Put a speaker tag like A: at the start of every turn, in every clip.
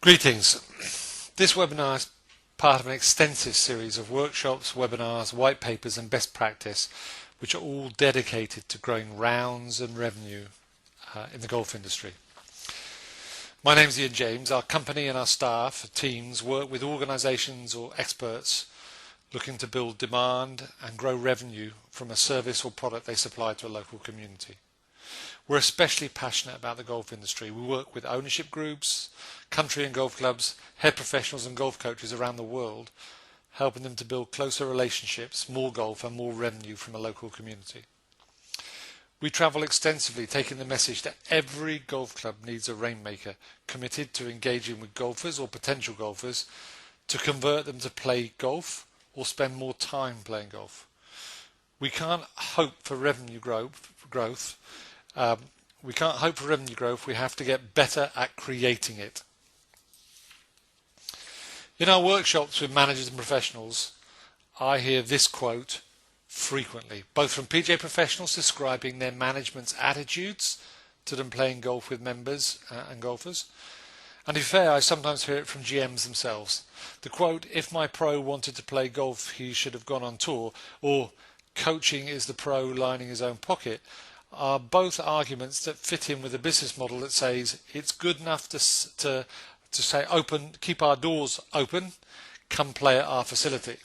A: Greetings. This webinar is part of an extensive series of workshops, webinars, white papers and best practice which are all dedicated to growing rounds and revenue in the golf industry. My name is Ian James. Our company and our staff, teams, work with organisations or experts looking to build demand and grow revenue from a service or product they supply to a local community. We're especially passionate about the golf industry. We work with ownership groups, country and golf clubs, head professionals and golf coaches around the world, helping them to build closer relationships, more golf and more revenue from a local community. We travel extensively, taking the message that every golf club needs a rainmaker committed to engaging with golfers or potential golfers to convert them to play golf or spend more time playing golf. We can't hope for revenue growth. We have to get better at creating it. In our workshops with managers and professionals, I hear this quote frequently, both from PGA professionals describing their management's attitudes to them playing golf with members and golfers. And to be fair, I sometimes hear it from GMs themselves. The quote, "If my pro wanted to play golf, he should have gone on tour," or "coaching is the pro lining his own pocket," are both arguments that fit in with a business model that says it's good enough to say open, keep our doors open, come play at our facility.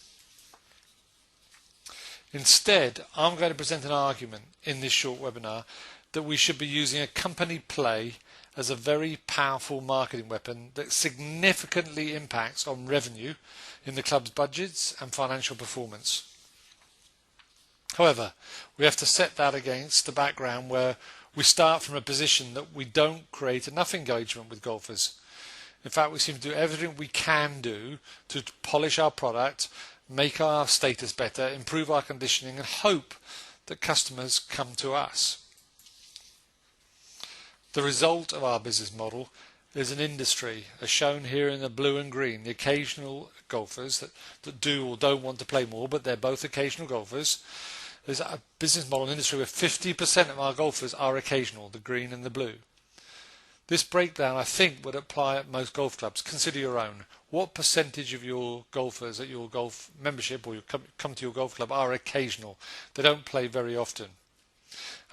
A: Instead, I'm going to present an argument in this short webinar that we should be using a company play as a very powerful marketing weapon that significantly impacts on revenue in the club's budgets and financial performance. However, we have to set that against the background where we start from a position that we don't create enough engagement with golfers. In fact, we seem to do everything we can do to polish our product, make our status better, improve our conditioning and hope that customers come to us. The result of our business model is an industry, as shown here in the blue and green, the occasional golfers that do or don't want to play more, but they're both occasional golfers. There's a business model industry where 50% of our golfers are occasional, the green and the blue. This breakdown, I think, would apply at most golf clubs. Consider your own. What percentage of your golfers at your golf membership or you come to your golf club are occasional? They don't play very often.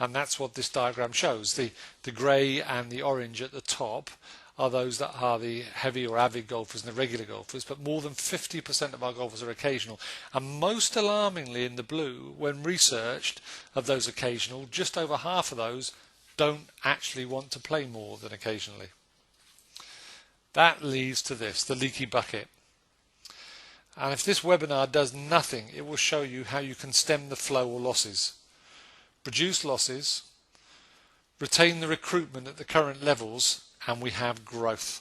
A: And that's what this diagram shows. The grey and the orange at the top are those that are the heavy or avid golfers and the regular golfers, but more than 50% of our golfers are occasional. And most alarmingly in the blue, when researched, of those occasional, just over half of those don't actually want to play more than occasionally. That leads to this, the leaky bucket. And if this webinar does nothing, it will show you how you can stem the flow or losses, reduce losses, retain the recruitment at the current levels, and we have growth.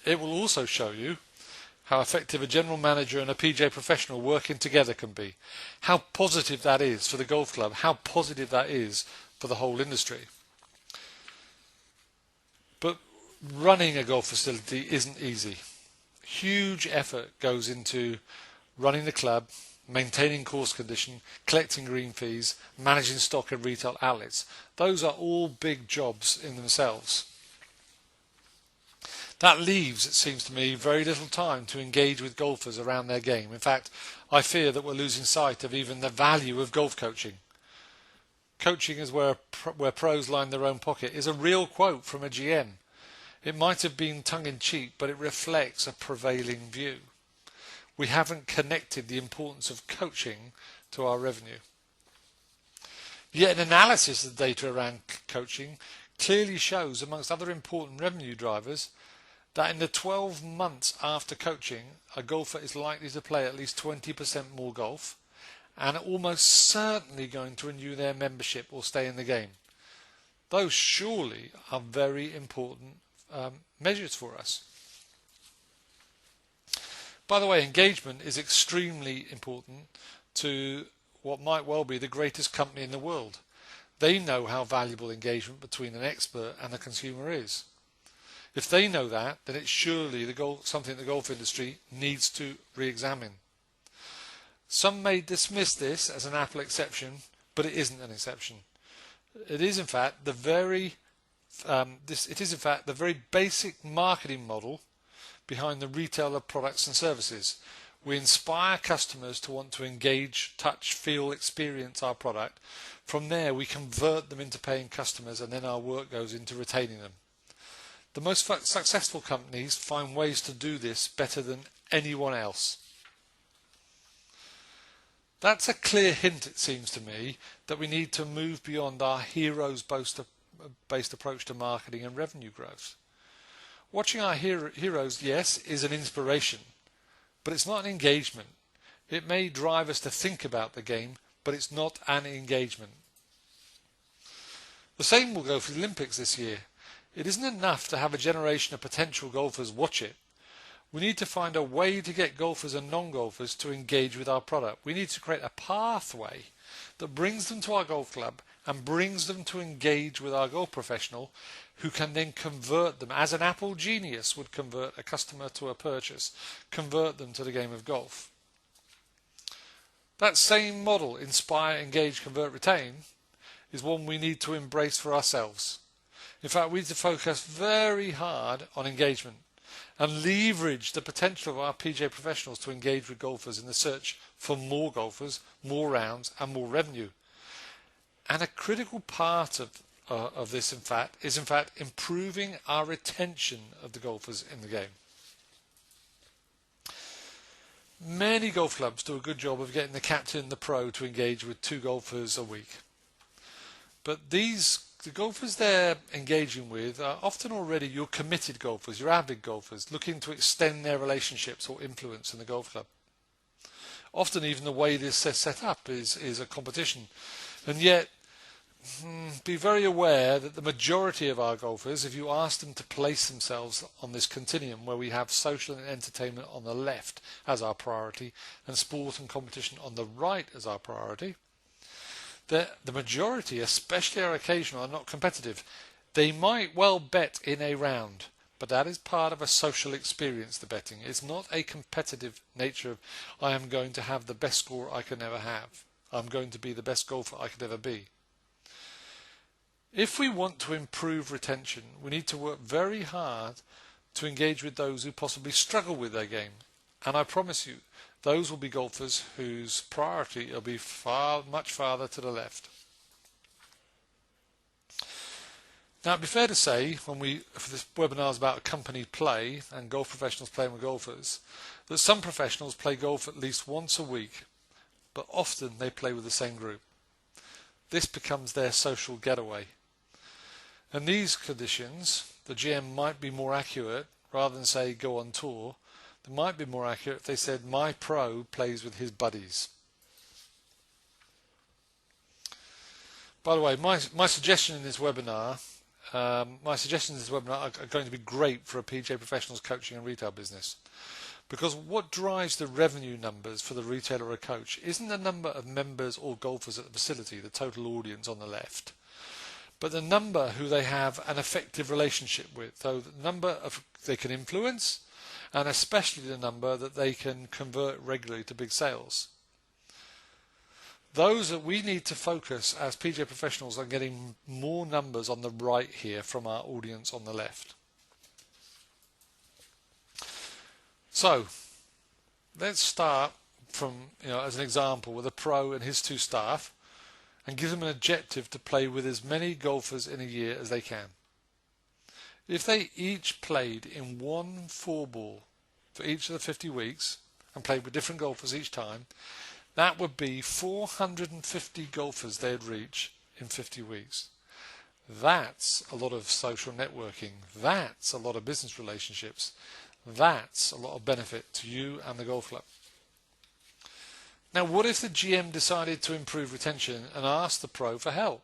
A: It will also show you how effective a general manager and a PGA professional working together can be, how positive that is for the golf club, how positive that is for the whole industry. But running a golf facility isn't easy. Huge effort goes into running the club, maintaining course condition, collecting green fees, managing stock and retail outlets. Those are all big jobs in themselves. That leaves, it seems to me, very little time to engage with golfers around their game. In fact, I fear that we're losing sight of even the value of golf coaching. Coaching is where pros line their own pocket is a real quote from a GM. It might have been tongue-in-cheek, but it reflects a prevailing view. We haven't connected the importance of coaching to our revenue. Yet an analysis of the data around coaching clearly shows, amongst other important revenue drivers, that in the 12 months after coaching, a golfer is likely to play at least 20% more golf and almost certainly going to renew their membership or stay in the game. Those surely are very important measures for us. By the way, engagement is extremely important to what might well be the greatest company in the world. They know how valuable engagement between an expert and a consumer is. If they know that, then it's surely something the golf industry needs to re-examine. Some may dismiss this as an Apple exception, but it isn't an exception. It is, in fact, the very it is in fact the very basic marketing model behind the retailer products and services. We inspire customers to want to engage, touch, feel, experience our product. From there we convert them into paying customers, and then our work goes into retaining them. The most successful companies find ways to do this better than anyone else. That's a clear hint, it seems to me, that we need to move beyond our heroes-based approach to marketing and revenue growth. Watching our heroes, yes, is an inspiration, but it's not an engagement. It may drive us to think about the game, but it's not an engagement. The same will go for the Olympics this year. It isn't enough to have a generation of potential golfers watch it. We need to find a way to get golfers and non-golfers to engage with our product. We need to create a pathway that brings them to our golf club and brings them to engage with our golf professional, who can then convert them, as an Apple genius would convert a customer to a purchase, convert them to the game of golf. That same model, inspire, engage, convert, retain, is one we need to embrace for ourselves. In fact, we need to focus very hard on engagement and leverage the potential of our PGA professionals to engage with golfers in the search for more golfers, more rounds and more revenue. And a critical part of this is improving our retention of the golfers in the game. Many golf clubs do a good job of getting the captain and the pro to engage with 2 golfers a week. But the golfers they're engaging with are often already your committed golfers, your avid golfers, looking to extend their relationships or influence in the golf club. Often even the way this is set up is a competition. And yet, be very aware that the majority of our golfers, if you ask them to place themselves on this continuum where we have social and entertainment on the left as our priority and sport and competition on the right as our priority, the majority, especially our occasional, are not competitive. They might well bet in a round, but that is part of a social experience, the betting. It's not a competitive nature of, I am going to have the best score I can ever have. I'm going to be the best golfer I could ever be. If we want to improve retention, we need to work very hard to engage with those who possibly struggle with their game. And I promise you, those will be golfers whose priority will be much farther to the left. Now, it'd be fair to say, for this webinar is about company play and golf professionals playing with golfers, that some professionals play golf at least once a week, but often they play with the same group. This becomes their social getaway. In these conditions, the GM might be more accurate, rather than say go on tour. They might be more accurate if they said my pro plays with his buddies. By the way, my suggestions in this webinar are going to be great for a PGA professionals coaching and retail business. Because what drives the revenue numbers for the retailer or coach isn't the number of members or golfers at the facility, the total audience on the left, but the number who they have an effective relationship with. So the number of they can influence, and especially the number that they can convert regularly to big sales. Those that we need to focus as PGA professionals on getting more numbers on the right here from our audience on the left. So let's start from, as an example, with a pro and his 2 staff, and give them an objective to play with as many golfers in a year as they can. If they each played in 1 4-ball for each of the 50 weeks and played with different golfers each time, that would be 450 golfers they'd reach in 50 weeks. That's a lot of social networking. That's a lot of business relationships. That's a lot of benefit to you and the golf club. Now, what if the GM decided to improve retention and asked the pro for help?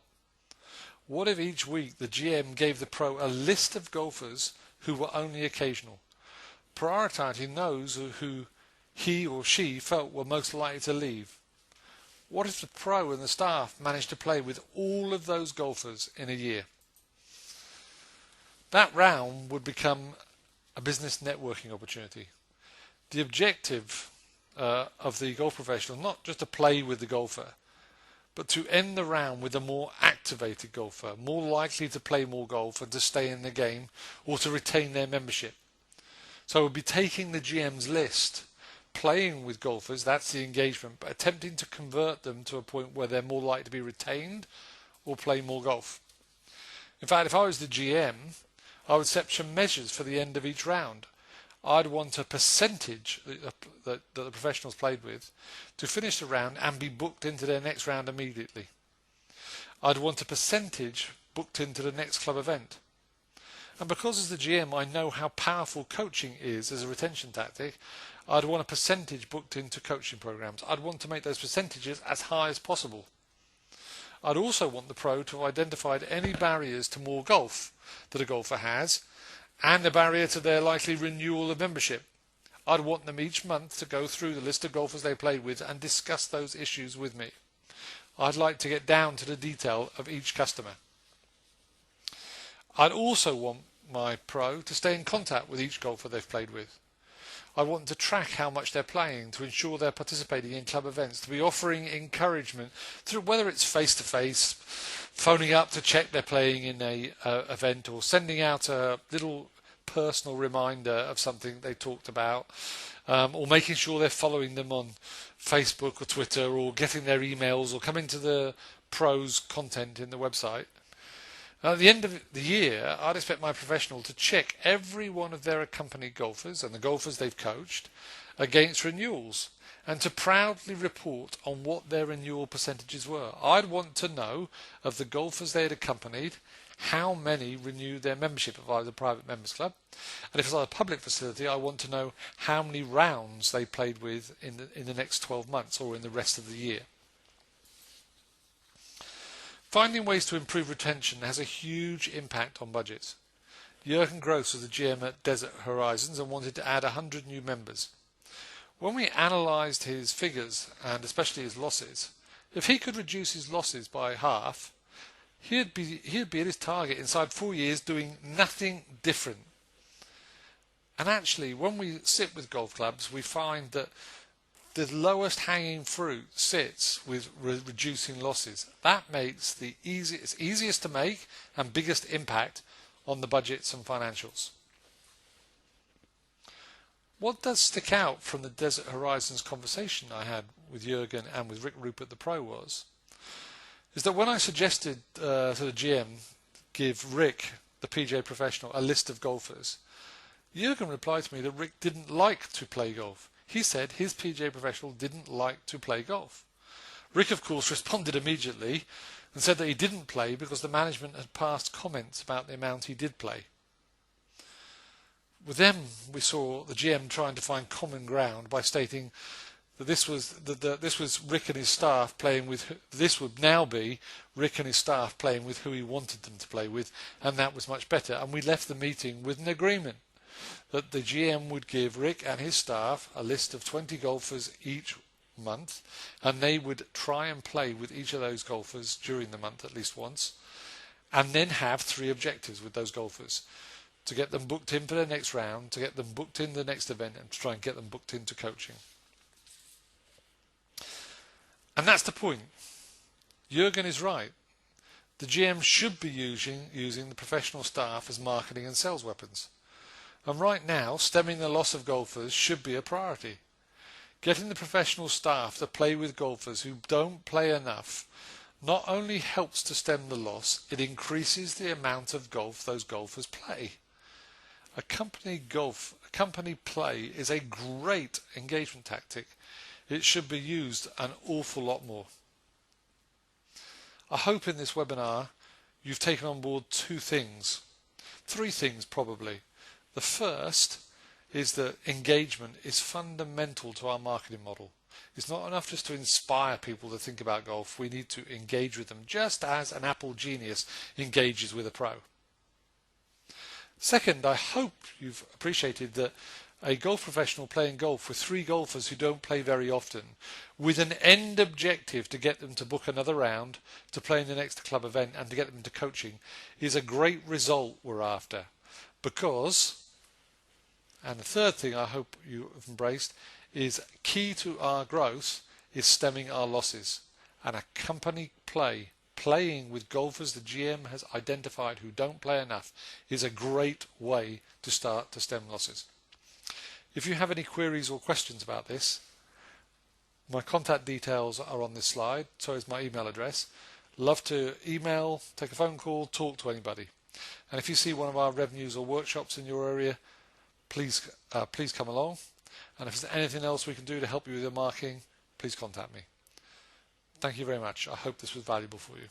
A: What if each week the GM gave the pro a list of golfers who were only occasional, prioritizing those who he or she felt were most likely to leave? What if the pro and the staff managed to play with all of those golfers in a year? That round would become a business networking opportunity. The objective of the golf professional, not just to play with the golfer, but to end the round with a more activated golfer, more likely to play more golf and to stay in the game or to retain their membership. So we'll be taking the GM's list, playing with golfers, that's the engagement, but attempting to convert them to a point where they're more likely to be retained or play more golf. In fact, if I was the GM, I would set some measures for the end of each round. I'd want a percentage that the professionals played with to finish the round and be booked into their next round immediately. I'd want a percentage booked into the next club event. And because as the GM I know how powerful coaching is as a retention tactic, I'd want a percentage booked into coaching programs. I'd want to make those percentages as high as possible. I'd also want the pro to have identified any barriers to more golf that a golfer has and a barrier to their likely renewal of membership. I'd want them each month to go through the list of golfers they played with and discuss those issues with me. I'd like to get down to the detail of each customer. I'd also want my pro to stay in contact with each golfer they've played with. I want to track how much they're playing to ensure they're participating in club events, to be offering encouragement through whether it's face-to-face, phoning up to check they're playing in a event, or sending out a little personal reminder of something they talked about, or making sure they're following them on Facebook or Twitter, or getting their emails, or coming to the pros' content in the website. At the end of the year, I'd expect my professional to check every one of their accompanied golfers and the golfers they've coached against renewals and to proudly report on what their renewal percentages were. I'd want to know of the golfers they had accompanied, how many renewed their membership if I was a private members club, and if it's a public facility, I want to know how many rounds they played with in the next 12 months or in the rest of the year. Finding ways to improve retention has a huge impact on budgets. Jürgen Gross was the GM at Desert Horizons and wanted to add 100 new members. When we analysed his figures, and especially his losses, if he could reduce his losses by half, he'd be at his target inside 4 years doing nothing different. And actually, when we sit with golf clubs, we find that the lowest hanging fruit sits with reducing losses. That makes the easiest to make and biggest impact on the budgets and financials. What does stick out from the Desert Horizons conversation I had with Jürgen and with Rick Rupert the pro is that when I suggested to the GM give Rick, the PGA professional, a list of golfers, Jürgen replied to me that Rick didn't like to play golf. He said his PGA professional didn't like to play golf. Rick, of course, responded immediately and said that he didn't play because the management had passed comments about the amount he did play. With them, we saw the GM trying to find common ground by stating that this was Rick and his staff playing with. This would now be Rick and his staff playing with who he wanted them to play with, and that was much better. And we left the meeting with an agreement that the GM would give Rick and his staff a list of 20 golfers each month, and they would try and play with each of those golfers during the month at least once, and then have 3 objectives with those golfers: to get them booked in for the next round, to get them booked in the next event, and to try and get them booked into coaching. And that's the point. Jürgen is right. The GM should be using the professional staff as marketing and sales weapons. And right now, stemming the loss of golfers should be a priority. Getting the professional staff to play with golfers who don't play enough not only helps to stem the loss, it increases the amount of golf those golfers play. A company play is a great engagement tactic. It should be used an awful lot more. I hope in this webinar you've taken on board 2 things, 3 things probably. The first is that engagement is fundamental to our marketing model. It's not enough just to inspire people to think about golf. We need to engage with them just as an Apple genius engages with a pro. Second, I hope you've appreciated that a golf professional playing golf with 3 golfers who don't play very often, with an end objective to get them to book another round, to play in the next club event, and to get them to coaching, is a great result we're after. Because, and the third thing I hope you have embraced, is key to our growth is stemming our losses. and a company playing with golfers the GM has identified who don't play enough is a great way to start to stem losses. If you have any queries or questions about this, my contact details are on this slide, so is my email address. Love to email, take a phone call, talk to anybody. And if you see one of our revenues or workshops in your area, please come along. And if there's anything else we can do to help you with your marketing, please contact me. Thank you very much. I hope this was valuable for you.